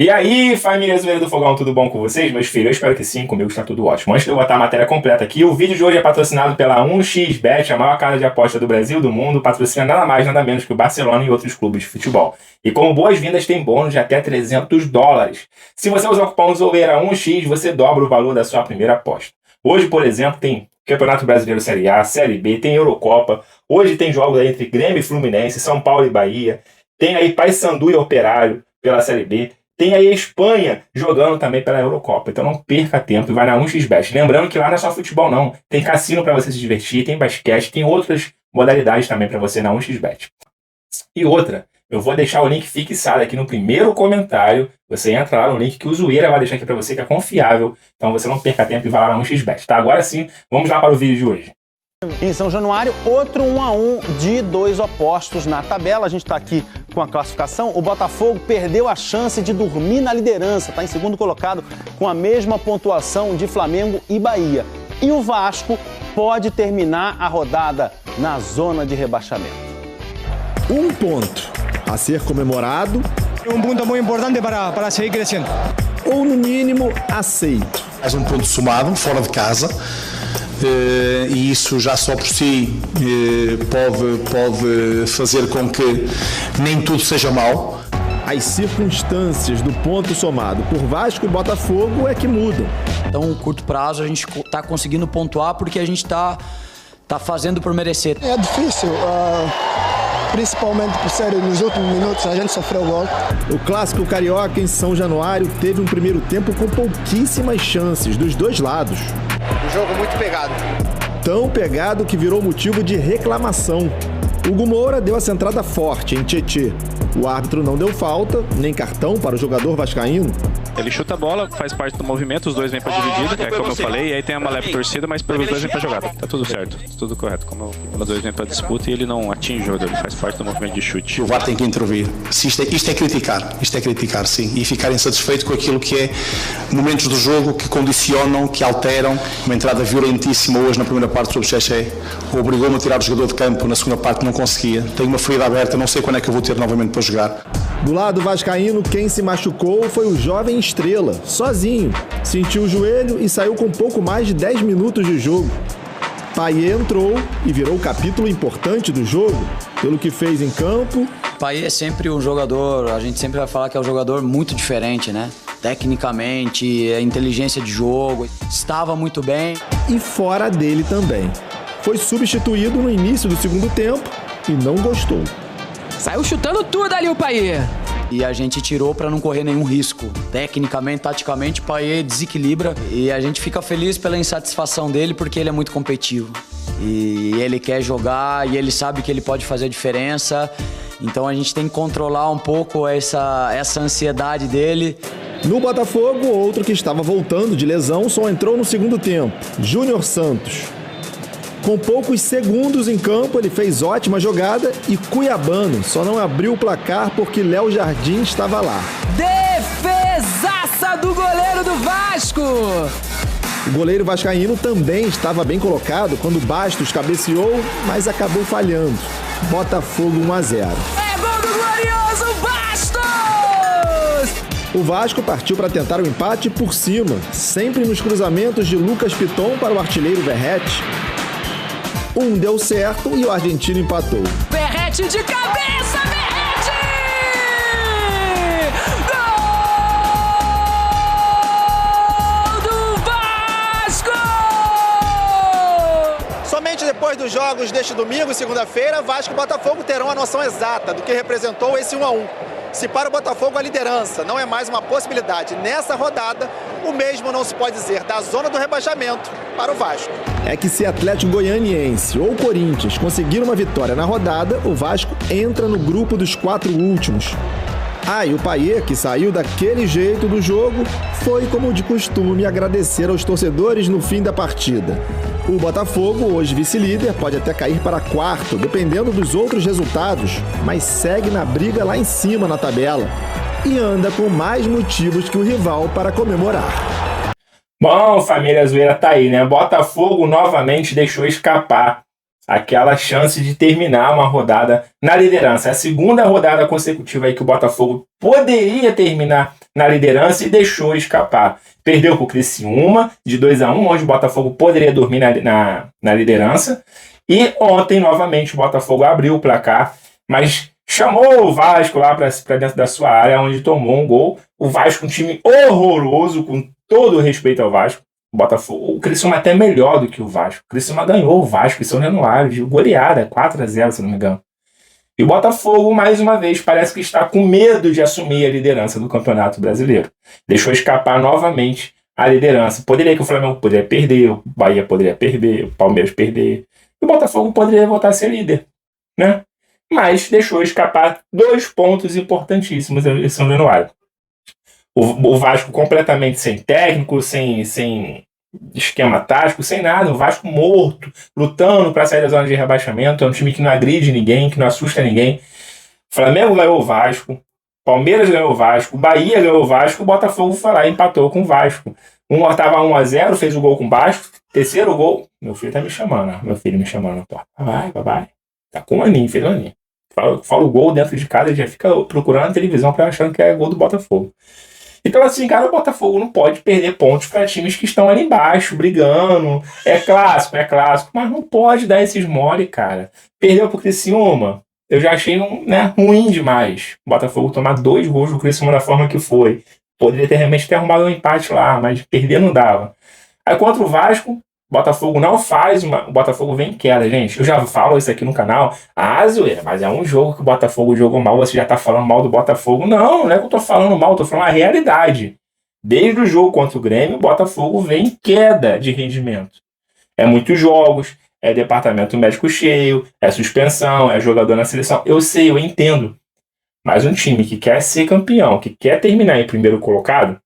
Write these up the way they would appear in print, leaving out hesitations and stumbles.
E aí, família Zoeira do Fogão, tudo bom com vocês, meus filhos? Eu espero que sim, comigo está tudo ótimo. Antes de eu botar a matéria completa aqui, o vídeo de hoje é patrocinado pela 1xBet, a maior casa de aposta do Brasil e do mundo, patrocina nada mais, nada menos que o Barcelona e outros clubes de futebol. E como boas-vindas, tem bônus de até $300. Se você usar o cupom Zoeira1x, você dobra o valor da sua primeira aposta. Hoje, por exemplo, tem Campeonato Brasileiro Série A, Série B, tem Eurocopa. Hoje tem jogos aí entre Grêmio e Fluminense, São Paulo e Bahia. Tem aí Paysandu e Operário pela Série B. Tem aí a Espanha jogando também pela Eurocopa. Então não perca tempo e vai na 1xBet. Lembrando que lá não é só futebol não. Tem cassino para você se divertir, tem basquete, tem outras modalidades também para você na 1xBet. E outra, eu vou deixar o link fixado aqui no primeiro comentário. Você entra lá no link que o Zoeira vai deixar aqui para você, que é confiável. Então você não perca tempo e vai lá na 1xBet. Tá? Agora sim, vamos lá para o vídeo de hoje. Em São Januário, outro 1-1 de dois opostos na tabela. A gente está aqui com a classificação. O Botafogo perdeu a chance de dormir na liderança. Está em segundo colocado com a mesma pontuação de Flamengo e Bahia. E o Vasco pode terminar a rodada na zona de rebaixamento. Um ponto a ser comemorado. Um ponto muito importante para seguir crescendo. Ou, no mínimo, aceito. Mais um ponto somado, fora de casa. E isso já só por si pode fazer com que nem tudo seja mau. As circunstâncias do ponto somado por Vasco e Botafogo é que mudam. Então, curto prazo, a gente está conseguindo pontuar porque a gente tá fazendo por merecer. É difícil, principalmente por ser nos últimos minutos a gente sofreu o gol. O clássico carioca em São Januário teve um primeiro tempo com pouquíssimas chances dos dois lados. Um jogo muito pegado. Tão pegado que virou motivo de reclamação. Hugo Moura deu a centrada forte em Tietê. O árbitro não deu falta, nem cartão para o jogador vascaíno. Ele chuta a bola, faz parte do movimento, os dois vêm pra dividida, é como eu falei, e aí tem uma leve torcida, mas pelos dois vêm pra jogada. Tá tudo certo, tudo correto. Como os dois vêm pra disputa e ele não atinge o jogador, ele faz parte do movimento de chute. O VAR tem que intervir. Isto é criticar, sim. E ficar insatisfeito com aquilo que é momentos do jogo que condicionam, que alteram. Uma entrada violentíssima hoje na primeira parte sobre o Xexé. Obrigou-me a tirar o jogador de campo, na segunda parte não conseguia. Tenho uma ferida aberta, não sei quando é que eu vou ter novamente para jogar. Do lado vascaíno, quem se machucou foi o jovem Estrela, sozinho. Sentiu o joelho e saiu com pouco mais de 10 minutos de jogo. Payet entrou e virou o capítulo importante do jogo, pelo que fez em campo. Payet é sempre um jogador, a gente sempre vai falar que é um jogador muito diferente, né? Tecnicamente, a inteligência de jogo, estava muito bem. E fora dele também. Foi substituído no início do segundo tempo e não gostou. Saiu chutando tudo ali o Payet. E a gente tirou para não correr nenhum risco. Tecnicamente, taticamente, o Payet desequilibra. E a gente fica feliz pela insatisfação dele, porque ele é muito competitivo. E ele quer jogar, e ele sabe que ele pode fazer a diferença. Então a gente tem que controlar um pouco essa ansiedade dele. No Botafogo, outro que estava voltando de lesão só entrou no segundo tempo, Júnior Santos. Com poucos segundos em campo, ele fez ótima jogada e Cuiabano só não abriu o placar porque Léo Jardim estava lá. Defesaça do goleiro do Vasco! O goleiro vascaíno também estava bem colocado quando Bastos cabeceou, mas acabou falhando. Botafogo 1-0. É gol do glorioso Bastos! O Vasco partiu para tentar o empate por cima, sempre nos cruzamentos de Lucas Piton para o artilheiro Verratti. Um deu certo e o argentino empatou. Verratti de cabeça, Verratti! Gol do Vasco! Somente depois dos jogos deste domingo e segunda-feira, Vasco e Botafogo terão a noção exata do que representou esse 1-1. Se para o Botafogo a liderança não é mais uma possibilidade nessa rodada, o mesmo não se pode dizer da zona do rebaixamento para o Vasco. É que se Atlético Goianiense ou Corinthians conseguir uma vitória na rodada, o Vasco entra no grupo dos 4 últimos. E o Payet, que saiu daquele jeito do jogo, foi, como de costume, agradecer aos torcedores no fim da partida. O Botafogo, hoje vice-líder, pode até cair para quarto, dependendo dos outros resultados, mas segue na briga lá em cima na tabela. E anda com mais motivos que o rival para comemorar. Bom, família Zoeira tá aí, né? Botafogo novamente deixou escapar aquela chance de terminar uma rodada na liderança. É a segunda rodada consecutiva aí que o Botafogo poderia terminar na liderança e deixou escapar. Perdeu para o Criciúma de 2-1, onde o Botafogo poderia dormir na liderança. E ontem, novamente, o Botafogo abriu o placar, mas chamou o Vasco lá para dentro da sua área, onde tomou um gol. O Vasco, um time horroroso, com todo o respeito ao Vasco. O Criciúma até melhor do que o Vasco. O Criciúma ganhou o Vasco em São Januário, de goleada, 4-0, se não me engano. E o Botafogo, mais uma vez, parece que está com medo de assumir a liderança do Campeonato Brasileiro. Deixou escapar novamente a liderança. Poderia que o Flamengo poderia perder, o Bahia poderia perder, o Palmeiras perder. E o Botafogo poderia voltar a ser líder, né? Mas deixou escapar 2 pontos importantíssimos em São Januário. O Vasco completamente sem técnico, sem esquema tático, sem nada. O Vasco morto, lutando para sair da zona de rebaixamento. É um time que não agride ninguém, que não assusta ninguém. Flamengo ganhou o Vasco, Palmeiras ganhou o Vasco, Bahia ganhou o Vasco, o Botafogo foi lá e empatou com o Vasco. Estava 1-0, fez o gol com o Vasco. Terceiro gol. Meu filho tá me chamando, meu filho me chamando na porta. Vai. Tá com um aninho, fez um aninho. Fala o gol dentro de casa, ele já fica procurando na televisão achando que é gol do Botafogo. Então, assim, cara, o Botafogo não pode perder pontos para times que estão ali embaixo, brigando. É clássico, mas não pode dar esses mole, cara. Perdeu pro Criciúma, eu já achei ruim demais. O Botafogo tomar 2 gols do Criciúma da forma que foi. Poderia ter realmente arrumado um empate lá, mas perder não dava. Aí contra o Vasco, o Botafogo não faz o Botafogo vem em queda, gente. Eu já falo isso aqui no canal. Zoeira, mas é um jogo que o Botafogo jogou mal, você já tá falando mal do Botafogo. Não é que eu tô falando mal, eu tô falando a realidade. Desde o jogo contra o Grêmio, o Botafogo vem em queda de rendimento. É muitos jogos, é departamento médico cheio, é suspensão, é jogador na seleção. Eu sei, eu entendo. Mas um time que quer ser campeão, que quer terminar em primeiro colocado,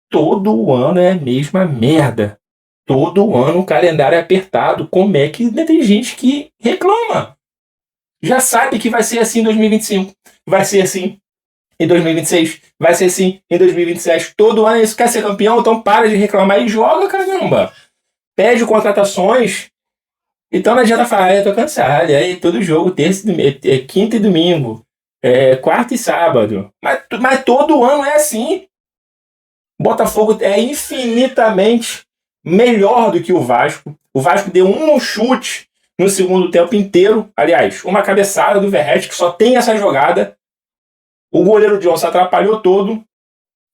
todo ano é a mesma merda. Todo ano o calendário é apertado. Como é que tem gente que reclama? Já sabe que vai ser assim em 2025. Vai ser assim em 2026. Vai ser assim em 2027. Todo ano isso quer ser campeão, então para de reclamar e joga, caramba. Pede contratações. Então não adianta falar, eu tô cansado. Aí todo jogo, quinta e domingo. Quarta e sábado. Mas todo ano é assim. O Botafogo é infinitamente melhor do que o Vasco. O Vasco deu um chute no segundo tempo inteiro. Aliás, uma cabeçada do Verratti, que só tem essa jogada. O goleiro Johnson atrapalhou todo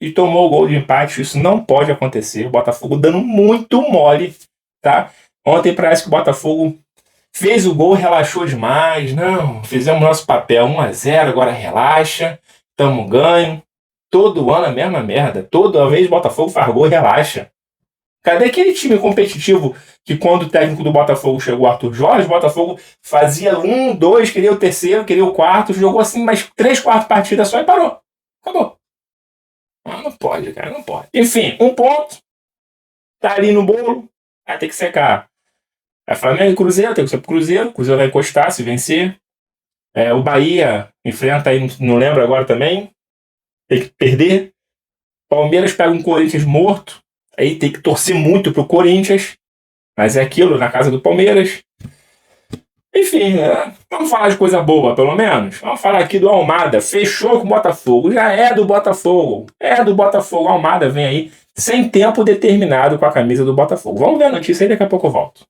e tomou o gol de empate. Isso não pode acontecer. O Botafogo dando muito mole, tá? Ontem parece que o Botafogo fez o gol, relaxou demais. Não, fizemos nosso papel 1-0, agora relaxa. Tamo ganho. Todo ano a mesma merda. Toda vez o Botafogo faz gol e relaxa. Cadê aquele time competitivo que quando o técnico do Botafogo chegou, o Arthur Jorge, o Botafogo fazia 1, 2, queria o terceiro, queria o quarto, jogou assim mais 3, 4 partidas só e parou. Acabou. Não pode, cara, não pode. Enfim, 1 ponto. Tá ali no bolo, vai ter que secar. É Flamengo e Cruzeiro, tem que ser pro Cruzeiro. O Cruzeiro vai encostar se vencer. O Bahia enfrenta aí, não lembro agora também. Tem que perder. Palmeiras pega um Corinthians morto. Aí tem que torcer muito pro Corinthians. Mas é aquilo, na casa do Palmeiras. Enfim, vamos falar de coisa boa, pelo menos. Vamos falar aqui do Almada. Fechou com o Botafogo. Já é do Botafogo. É do Botafogo. Almada vem aí sem tempo determinado com a camisa do Botafogo. Vamos ver a notícia aí, daqui a pouco eu volto.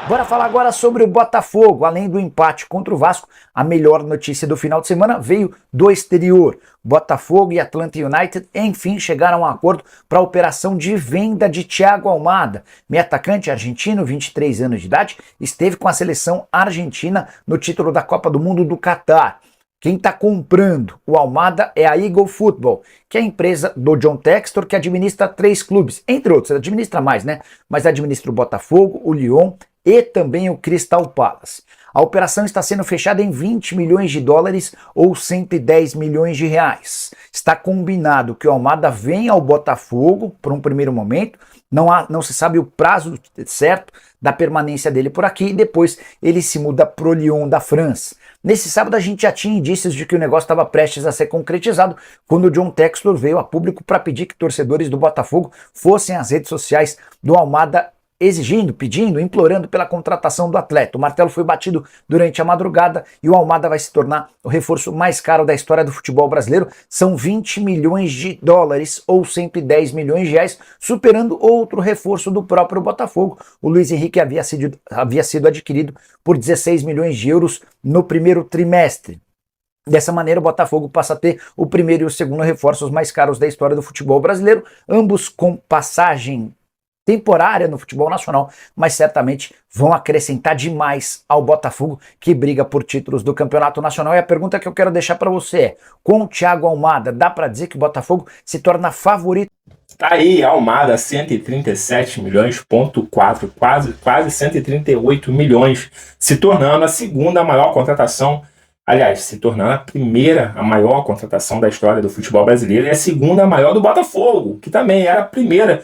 Bora falar agora sobre o Botafogo. Além do empate contra o Vasco, a melhor notícia do final de semana veio do exterior. Botafogo e Atlanta United, enfim, chegaram a um acordo para a operação de venda de Thiago Almada. Meio atacante argentino, 23 anos de idade, esteve com a seleção argentina no título da Copa do Mundo do Catar. Quem está comprando o Almada é a Eagle Football, que é a empresa do John Textor, que administra 3 clubes, entre outros, administra mais, né? Mas administra o Botafogo, o Lyon e também o Crystal Palace. A operação está sendo fechada em 20 milhões de dólares ou 110 milhões de reais. Está combinado que o Almada venha ao Botafogo por um primeiro momento, não se sabe o prazo certo da permanência dele por aqui e depois ele se muda para o Lyon da França. Nesse sábado a gente já tinha indícios de que o negócio estava prestes a ser concretizado quando o John Textor veio a público para pedir que torcedores do Botafogo fossem às redes sociais do Almada exigindo, pedindo, implorando pela contratação do atleta. O martelo foi batido durante a madrugada e o Almada vai se tornar o reforço mais caro da história do futebol brasileiro. São 20 milhões de dólares ou 110 milhões de reais, superando outro reforço do próprio Botafogo. O Luiz Henrique havia sido adquirido por 16 milhões de euros no primeiro trimestre. Dessa maneira, o Botafogo passa a ter o primeiro e o segundo reforços mais caros da história do futebol brasileiro, ambos com passagem temporária no futebol nacional, mas certamente vão acrescentar demais ao Botafogo, que briga por títulos do Campeonato Nacional. E a pergunta que eu quero deixar para você é: com o Thiago Almada, dá para dizer que o Botafogo se torna favorito? Tá aí, Almada, 137 milhões, ponto 4, quase 138 milhões, se tornando a segunda maior contratação. Aliás, se tornando a maior contratação da história do futebol brasileiro e a segunda maior do Botafogo, que também era a primeira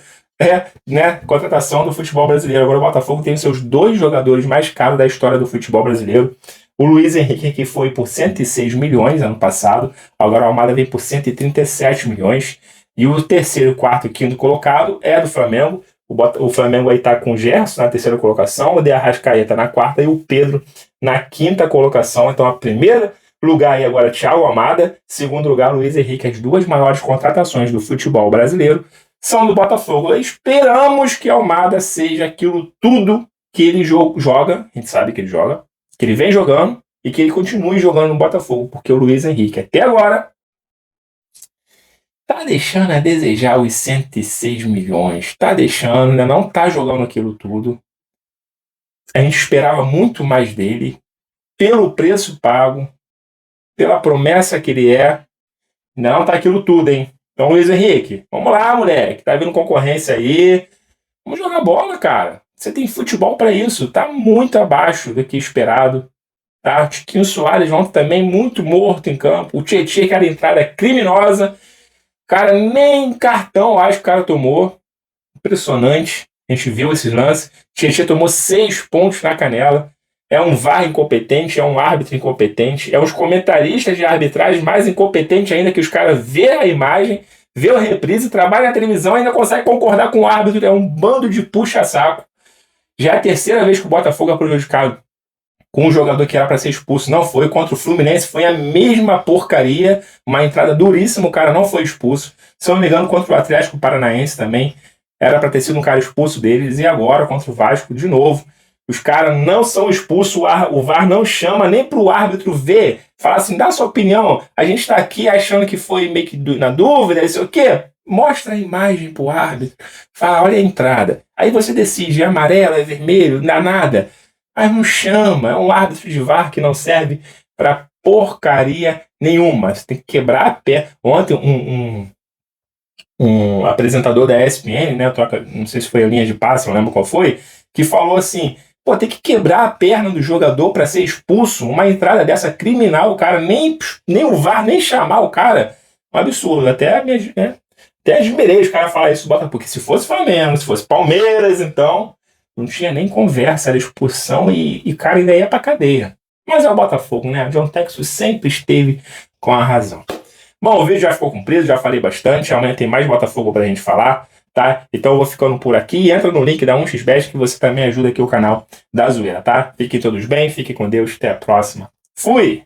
contratação do futebol brasileiro. Agora o Botafogo tem os seus 2 jogadores mais caros da história do futebol brasileiro. O Luiz Henrique, que foi por 106 milhões ano passado, agora o Almada vem por 137 milhões. E o terceiro, quarto e quinto colocado é do Flamengo. O Flamengo aí tá com o Gerson na terceira colocação, o De Arrascaeta na quarta e o Pedro na quinta colocação. Então, a primeiro lugar aí agora Thiago Almada, segundo lugar Luiz Henrique. As 2 maiores contratações do futebol brasileiro são do Botafogo. Esperamos que Almada seja aquilo tudo que ele joga, a gente sabe que ele joga, que ele vem jogando e que ele continue jogando no Botafogo, porque o Luiz Henrique até agora tá deixando a desejar os 106 milhões, tá deixando, ainda não tá jogando aquilo tudo. A gente esperava muito mais dele, pelo preço pago, pela promessa que ele é, ainda não tá aquilo tudo, hein? Então, Luiz Henrique, vamos lá, moleque, tá vindo concorrência aí, vamos jogar bola, cara. Você tem futebol pra isso, tá muito abaixo do que esperado. Tá? O Tiquinho Soares ontem também muito morto em campo. O Tietchan, que era entrada criminosa. Cara, nem cartão acho que o cara tomou. Impressionante. A gente viu esses lances. Tietchan tomou 6 pontos na canela. É um VAR incompetente, é um árbitro incompetente, é os comentaristas de arbitragem mais incompetentes ainda, que os caras vê a imagem, vê a reprise, trabalha na televisão e ainda consegue concordar com o árbitro. É um bando de puxa-saco. Já é a terceira vez que o Botafogo é prejudicado com um jogador que era para ser expulso. Não foi. Contra o Fluminense foi a mesma porcaria. Uma entrada duríssima, o cara não foi expulso. Se eu não me engano, contra o Atlético Paranaense também era para ter sido um cara expulso deles. E agora, contra o Vasco, de novo. Os caras não são expulsos, o VAR não chama nem pro árbitro ver. Fala assim, dá sua opinião. A gente tá aqui achando que foi meio que na dúvida, isso o quê? Mostra a imagem pro árbitro. Fala, olha a entrada. Aí você decide, é amarelo, é vermelho, não dá nada. Mas não chama, é um árbitro de VAR que não serve pra porcaria nenhuma. Você tem que quebrar a pé. Ontem um apresentador da ESPN, né, não sei se foi a linha de passe, não lembro qual foi, que falou assim, pô, tem que quebrar a perna do jogador para ser expulso, uma entrada dessa criminal, o cara nem o VAR, nem chamar o cara, um absurdo, até admirei os caras falar isso, porque se fosse Flamengo, se fosse Palmeiras, então, não tinha nem conversa, era expulsão e o cara ainda ia pra cadeia. Mas é o Botafogo, né, John Texas sempre esteve com a razão. Bom, o vídeo já ficou comprido, já falei bastante, amanhã tem mais Botafogo pra gente falar. Tá? Então eu vou ficando por aqui. Entra no link da 1xBet que você também ajuda aqui o canal da Zoeira, tá? Fiquem todos bem, fiquem com Deus, até a próxima. Fui!